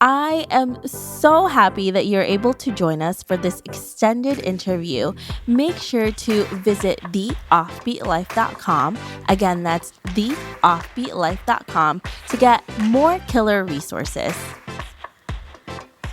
I am so happy that you're able to join us for this extended interview. Make sure to visit theoffbeatlife.com. Again, that's theoffbeatlife.com to get more killer resources.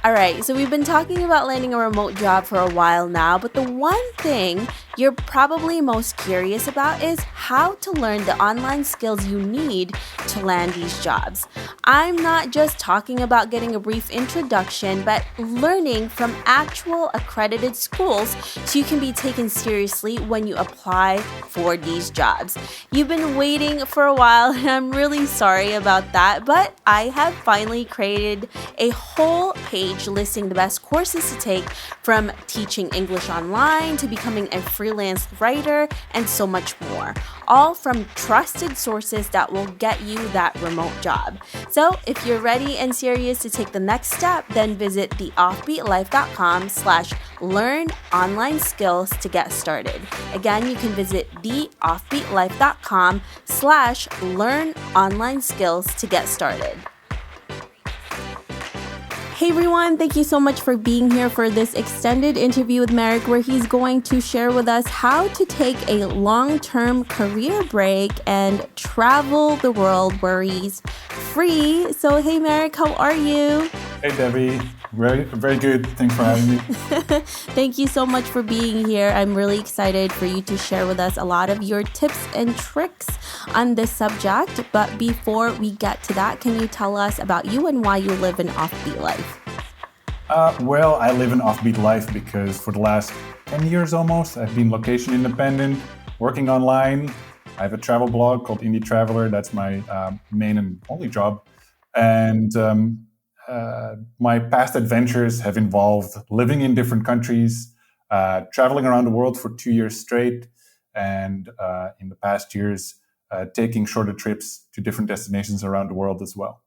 All right, so we've been talking about landing a remote job for a while now, but the one thing you're probably most curious about is how to learn the online skills you need to land these jobs. I'm not just talking about getting a brief introduction, but learning from actual accredited schools so you can be taken seriously when you apply for these jobs. You've been waiting for a while, and I'm really sorry about that, but I have finally created a whole page listing the best courses to take, from teaching English online to becoming a freelance writer and so much more, all from trusted sources that will get you that remote job. So if you're ready and serious to take the next step, then visit theoffbeatlife.com/learn online skills to get started. Again, you can visit theoffbeatlife.com/learn online skills to get started. Hey everyone, thank you so much for being here for this extended interview with Marek, where he's going to share with us how to take a long-term career break and travel the world worries free. So hey Marek, how are you? Hey Debbie, very good. Thanks for having me. Thank you so much for being here. I'm really excited for you to share with us a lot of your tips and tricks on this subject. But before we get to that, can you tell us about you and why you live an offbeat life? Well, I live an offbeat life because for the last 10 years almost, I've been location independent, working online. I have a travel blog called Indie Traveler. That's my main and only job. And my past adventures have involved living in different countries, traveling around the world for 2 years straight, and in the past years, taking shorter trips to different destinations around the world as well.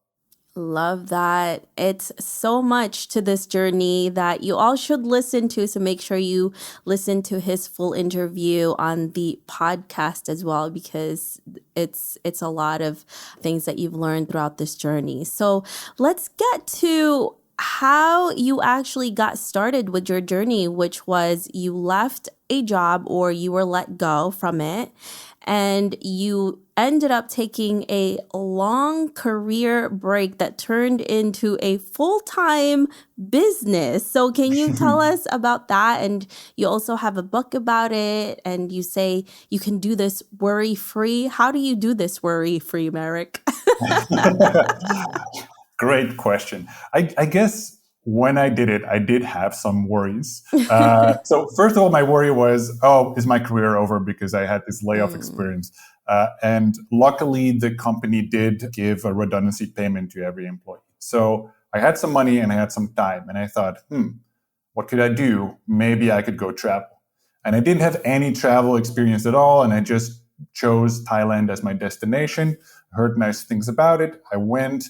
Love that. It's so much to this journey that you all should listen to. So make sure you listen to his full interview on the podcast as well, because it's a lot of things that you've learned throughout this journey. So let's get to how you actually got started with your journey, which was you left a job or you were let go from it, and you ended up taking a long career break that turned into a full-time business. So can you tell us about that? And you also have a book about it, and you say you can do this worry-free. How do you do this worry-free, Marek? Great question. I guess when I did it, I did have some worries. So first of all, my worry was, is my career over? Because I had this layoff experience. And luckily, the company did give a redundancy payment to every employee. So I had some money and I had some time. And I thought, what could I do? Maybe I could go travel. And I didn't have any travel experience at all. And I just chose Thailand as my destination, heard nice things about it. I went.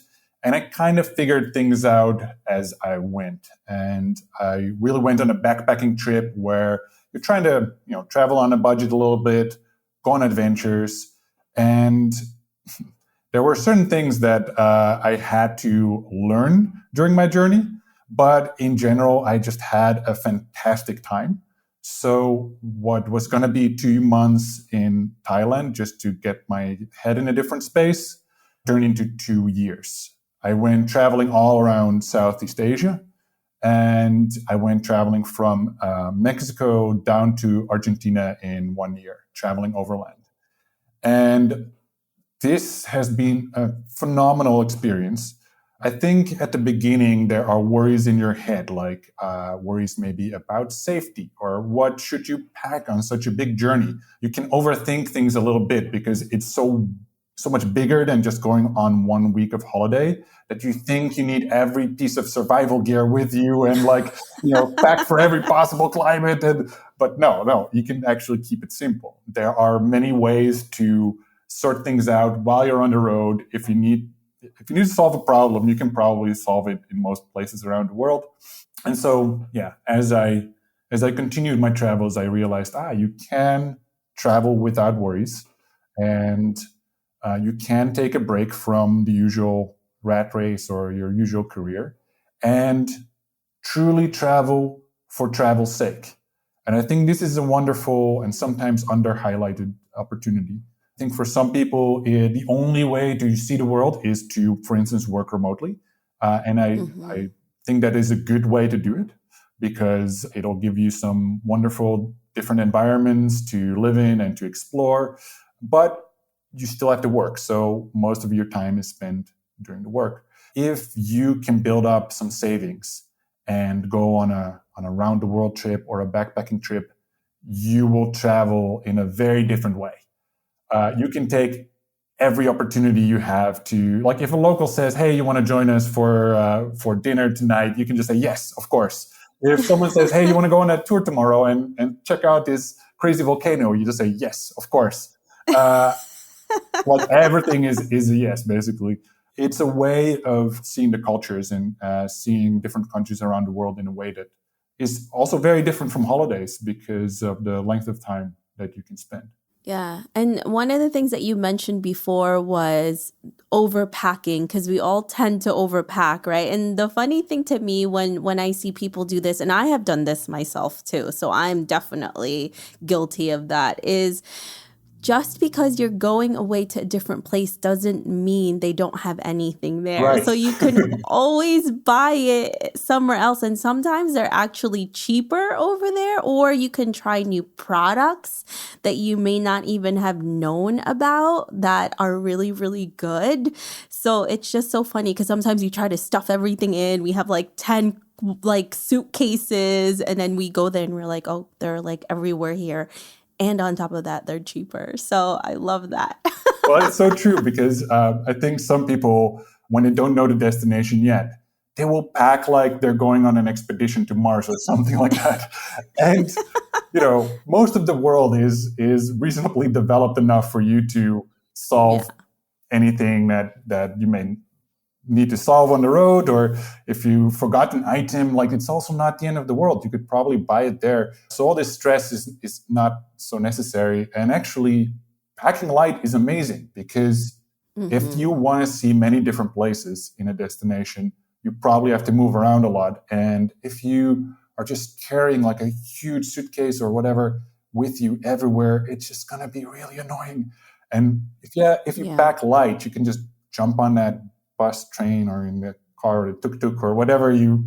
And I kind of figured things out as I went. And I really went on a backpacking trip where you're trying to, travel on a budget a little bit, go on adventures. And there were certain things that I had to learn during my journey. But in general, I just had a fantastic time. So what was going to be 2 months in Thailand just to get my head in a different space turned into 2 years. I went traveling all around Southeast Asia, and I went traveling from Mexico down to Argentina in 1 year, traveling overland. And this has been a phenomenal experience. I think at the beginning, there are worries in your head, like worries maybe about safety or what should you pack on such a big journey. You can overthink things a little bit because it's so much bigger than just going on 1 week of holiday that you think you need every piece of survival gear with you and pack for every possible climate. But no, you can actually keep it simple. There are many ways to sort things out while you're on the road. If you need to solve a problem, you can probably solve it in most places around the world. And so, as I continued my travels, I realized, you can travel without worries. And you can take a break from the usual rat race or your usual career. and truly travel for travel's sake. And I think this is a wonderful and sometimes under highlighted opportunity. I think for some people, the only way to see the world is to, for instance, work remotely. I think that is a good way to do it because it'll give you some wonderful different environments to live in and to explore. But you still have to work. So most of your time is spent doing the work. If you can build up some savings and go on a round the world trip or a backpacking trip, you will travel in a very different way. You can take every opportunity you have to, like, if a local says, "Hey, you want to join us for dinner tonight?" You can just say, "Yes, of course." If someone says, "Hey, you want to go on a tour tomorrow and check out this crazy volcano?" You just say, "Yes, of course." Like everything is a yes, basically. It's a way of seeing the cultures and seeing different countries around the world in a way that is also very different from holidays because of the length of time that you can spend. Yeah. And one of the things that you mentioned before was overpacking, because we all tend to overpack, right? And the funny thing to me when I see people do this, and I have done this myself too, so I'm definitely guilty of that, is just because you're going away to a different place doesn't mean they don't have anything there. Right. So you can always buy it somewhere else. And sometimes they're actually cheaper over there, or you can try new products that you may not even have known about that are really, really good. So it's just so funny because sometimes you try to stuff everything in. We have like 10 like suitcases, and then we go there and we're like, oh, they're like everywhere here. And on top of that, they're cheaper. So I love that. Well, it's so true because I think some people, when they don't know the destination yet, they will pack like they're going on an expedition to Mars or something like that. And most of the world is reasonably developed enough for you to solve anything that you may need to solve on the road, or if you forgot an item, like it's also not the end of the world. You could probably buy it there. So all this stress is not so necessary. And actually, packing light is amazing because if you want to see many different places in a destination, you probably have to move around a lot. And if you are just carrying like a huge suitcase or whatever with you everywhere, it's just going to be really annoying. And if you pack light, you can just jump on that bus, train, or in the car or the tuk-tuk or whatever you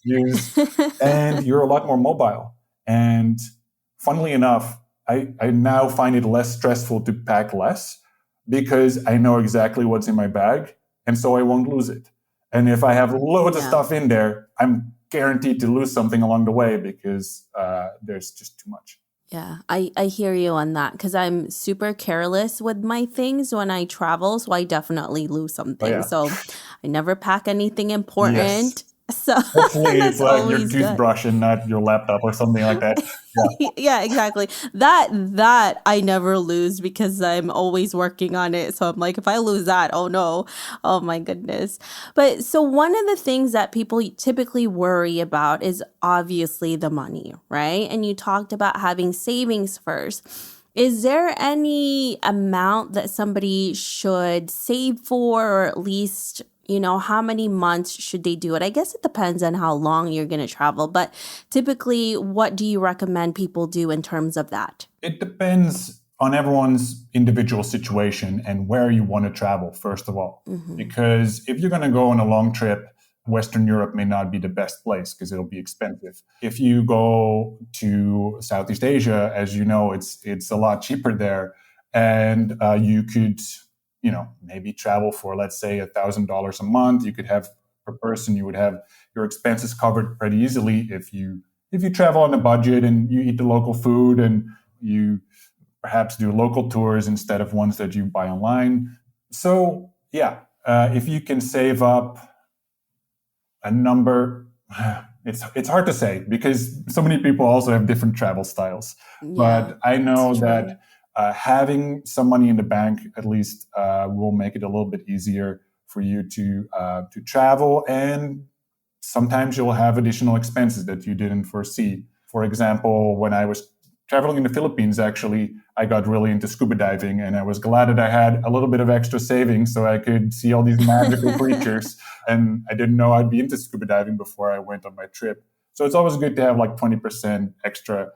use, and you're a lot more mobile. And funnily enough, I now find it less stressful to pack less because I know exactly what's in my bag, and so I won't lose it. And if I have loads of stuff in there, I'm guaranteed to lose something along the way because there's just too much. Yeah, I hear you on that because I'm super careless with my things when I travel. So I definitely lose something. Oh, yeah. So I never pack anything important. Yes. So hopefully it's like your always toothbrush good. and not your laptop or something like that. Yeah. Yeah, exactly. That I never lose because I'm always working on it. So I'm like, if I lose that, oh no, oh my goodness. But so one of the things that people typically worry about is obviously the money, right? And you talked about having savings first. Is there any amount that somebody should save for, or at least, how many months should they do it? I guess it depends on how long you're going to travel, but typically, what do you recommend people do in terms of that? It depends on everyone's individual situation and where you want to travel, first of all. Because if you're going to go on a long trip, Western Europe may not be the best place because it'll be expensive. If you go to Southeast Asia, as you know, it's a lot cheaper there, and you could maybe travel for, let's say, $1,000 a month. You could have per person, you would have your expenses covered pretty easily if you travel on a budget and you eat the local food and you perhaps do local tours instead of ones that you buy online. So if you can save up a number, it's hard to say because so many people also have different travel styles. But I know that having some money in the bank at least will make it a little bit easier for you to travel, and sometimes you'll have additional expenses that you didn't foresee. For example, when I was traveling in the Philippines, actually, I got really into scuba diving, and I was glad that I had a little bit of extra savings so I could see all these magical creatures. And I didn't know I'd be into scuba diving before I went on my trip. So it's always good to have like 20% extra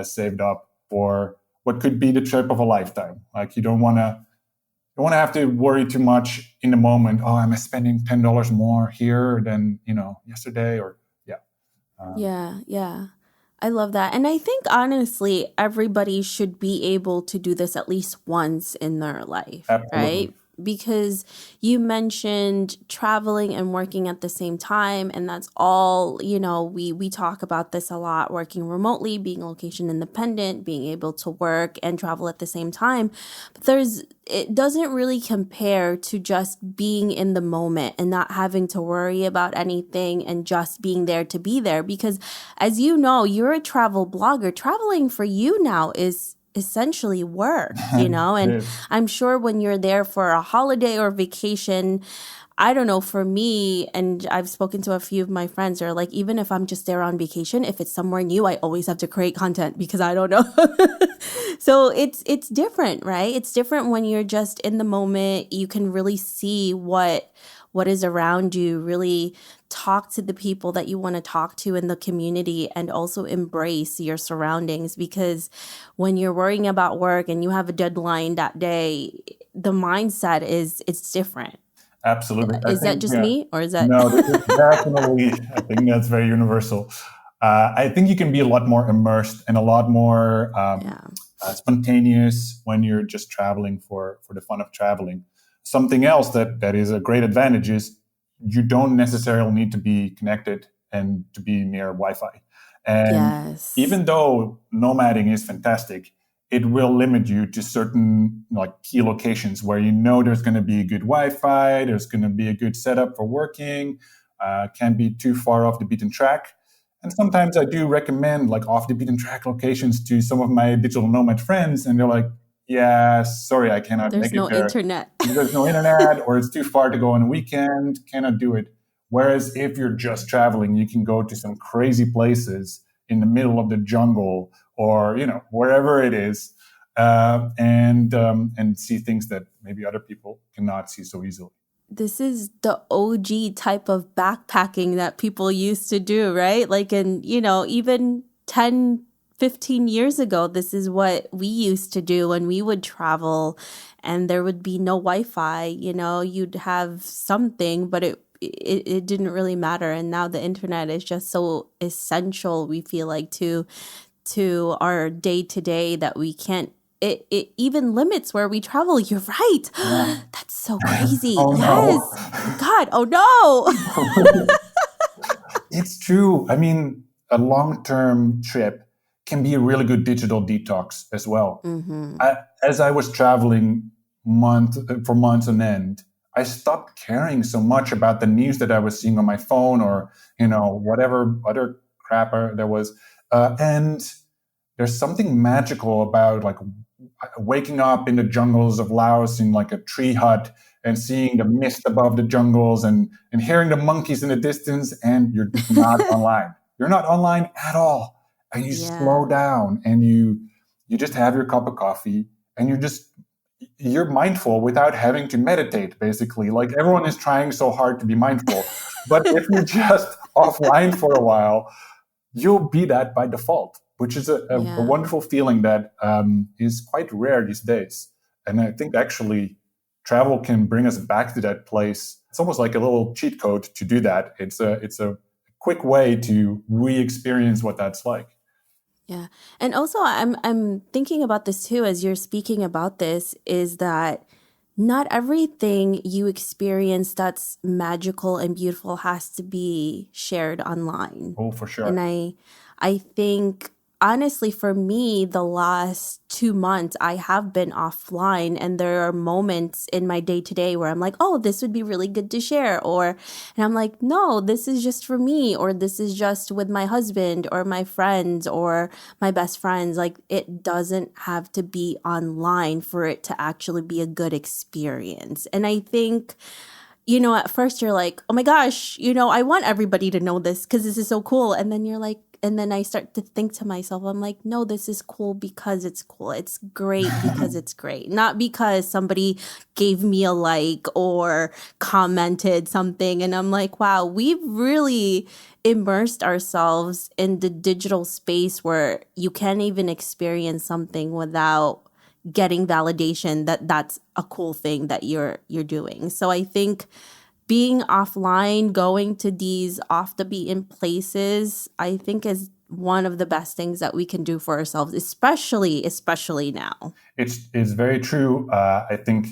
saved up for what could be the trip of a lifetime. Like you don't want to have to worry too much in the moment. Oh, am I spending $10 more here than yesterday? Or yeah, Yeah, yeah. I love that. And I think honestly, everybody should be able to do this at least once in their life, absolutely. right? Because you mentioned traveling and working at the same time, and that's all, we talk about this a lot, working remotely, being location independent, being able to work and travel at the same time. But it doesn't really compare to just being in the moment and not having to worry about anything and just being there to be there. Because as you know, you're a travel blogger. Traveling for you now is essentially work, It and is. I'm sure when you're there for a holiday or vacation, I don't know, for me, and I've spoken to a few of my friends, are like, even if I'm just there on vacation, if it's somewhere new, I always have to create content because I don't know. So it's different, right? It's different when you're just in the moment. You can really see what is around you, really talk to the people that you want to talk to in the community, and also embrace your surroundings, because when you're worrying about work and you have a deadline that day, the mindset is it's different. Absolutely. I Is that think, just yeah. me, or is that No, this is definitely, I think that's very universal. I think you can be a lot more immersed and a lot more yeah. spontaneous when you're just traveling for the fun of traveling. Something else that is a great advantage is you don't necessarily need to be connected and to be near Wi-Fi. And Yes. even though nomading is fantastic, it will limit you to certain like key locations where there's going to be good Wi-Fi, there's going to be a good setup for working, can't be too far off the beaten track. And sometimes I do recommend like off the beaten track locations to some of my digital nomad friends, and they're like, "Yeah, sorry, I cannot There's make it no there. internet. There's no internet, or it's too far to go on a weekend. Cannot do it." Whereas if you're just traveling, you can go to some crazy places in the middle of the jungle, or wherever it is, and see things that maybe other people cannot see so easily. This is the OG type of backpacking that people used to do, right? Like even 10, 15 years ago, this is what we used to do when we would travel, and there would be no Wi-Fi, you'd have something, but it didn't really matter. And now the internet is just so essential, we feel like, to our day to day, that we can't, it even limits where we travel. You're right. Yeah. That's so crazy. Oh no. Yes. God. Oh no. It's true. I mean, a long-term trip can be a really good digital detox as well. Mm-hmm. As I was traveling for months on end, I stopped caring so much about the news that I was seeing on my phone, or whatever other crap there was. And there's something magical about like waking up in the jungles of Laos in like a tree hut and seeing the mist above the jungles, and hearing the monkeys in the distance, and you're just not online. You're not online at all. And you slow Yeah. down, and you just have your cup of coffee, and you're mindful without having to meditate, basically. Like everyone is trying so hard to be mindful. But if you're just offline for a while, you'll be that by default, which is a Yeah. wonderful feeling that is quite rare these days. And I think actually travel can bring us back to that place. It's almost like a little cheat code to do that. It's a quick way to re-experience what that's like. Yeah. And also I'm thinking about this too as you're speaking about this, is that not everything you experience that's magical and beautiful has to be shared online. Oh, for sure. And I think honestly, for me, the last 2 months I have been offline, and there are moments in my day to day where I'm like, oh, this would be really good to share, and I'm like, no, this is just for me, or this is just with my husband or my friends or my best friends. Like, it doesn't have to be online for it to actually be a good experience. And I think, at first you're like, oh my gosh, I want everybody to know this because this is so cool. And then you're like, and then I start to think to myself, I'm like, no, this is cool because it's cool. It's great because it's great. Not because somebody gave me a like or commented something. And I'm like, wow, we've really immersed ourselves in the digital space where you can't even experience something without getting validation that that's a cool thing that you're doing. So I think being offline, going to these off the beaten places, I think is one of the best things that we can do for ourselves, especially now. It's very true. I think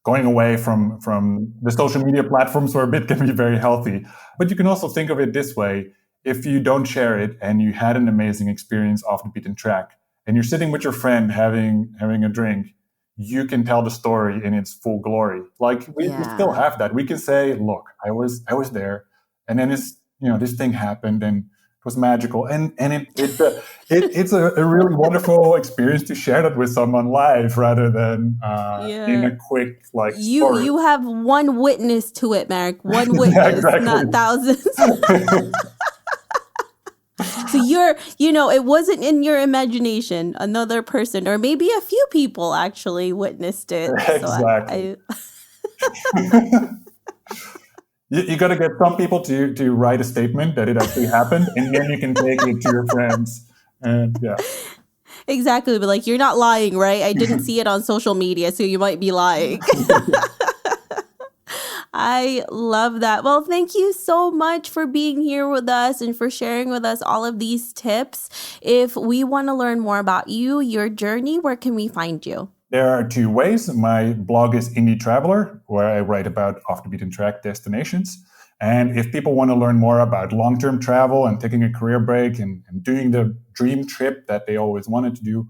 going away from the social media platforms for a bit can be very healthy. But you can also think of it this way: if you don't share it and you had an amazing experience off the beaten track, and you're sitting with your friend having a drink, you can tell the story in its full glory. Like we still have that. We can say, "Look, I was there, and then this thing happened, and it was magical." And it's a really wonderful experience to share that with someone live rather than in a quick story. You have one witness to it, Marek. One witness, Yeah, exactly. Not thousands. So it wasn't in your imagination. Another person, or maybe a few people actually witnessed it. Exactly. You got to get some people to write a statement that it actually happened, and then you can take it to your friends. And yeah. Exactly. But you're not lying, right? I didn't see it on social media, so you might be lying. I love that. Well, thank you so much for being here with us and for sharing with us all of these tips. If we want to learn more about you, your journey, where can we find you? There are two ways. My blog is Indie Traveler, where I write about off-the-beaten-track destinations. And if people want to learn more about long-term travel and taking a career break and doing the dream trip that they always wanted to do,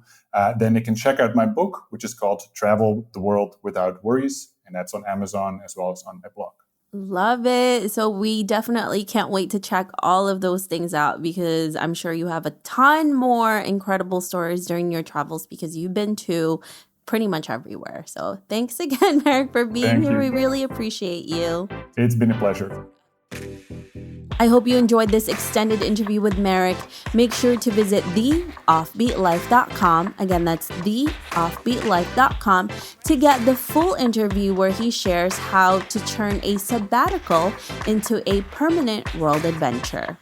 then they can check out my book, which is called Travel the World Without Worries. And that's on Amazon as well as on my blog. Love it. So we definitely can't wait to check all of those things out, because I'm sure you have a ton more incredible stories during your travels, because you've been to pretty much everywhere. So thanks again, Marek, for being here. We really appreciate you. It's been a pleasure. I hope you enjoyed this extended interview with Marek. Make sure to visit theoffbeatlife.com. Again, that's theoffbeatlife.com to get the full interview where he shares how to turn a sabbatical into a permanent world adventure.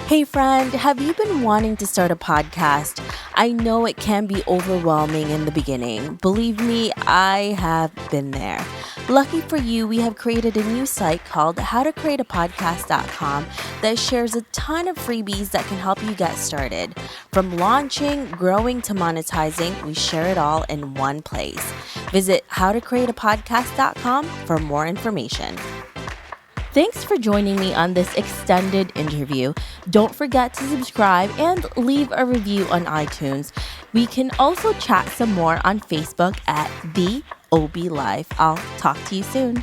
Hey friend, have you been wanting to start a podcast? I know it can be overwhelming in the beginning. Believe me, I have been there. Lucky for you, we have created a new site called howtocreateapodcast.com that shares a ton of freebies that can help you get started. From launching, growing to monetizing, we share it all in one place. Visit howtocreateapodcast.com for more information. Thanks for joining me on this extended interview. Don't forget to subscribe and leave a review on iTunes. We can also chat some more on Facebook at The OB Life. I'll talk to you soon.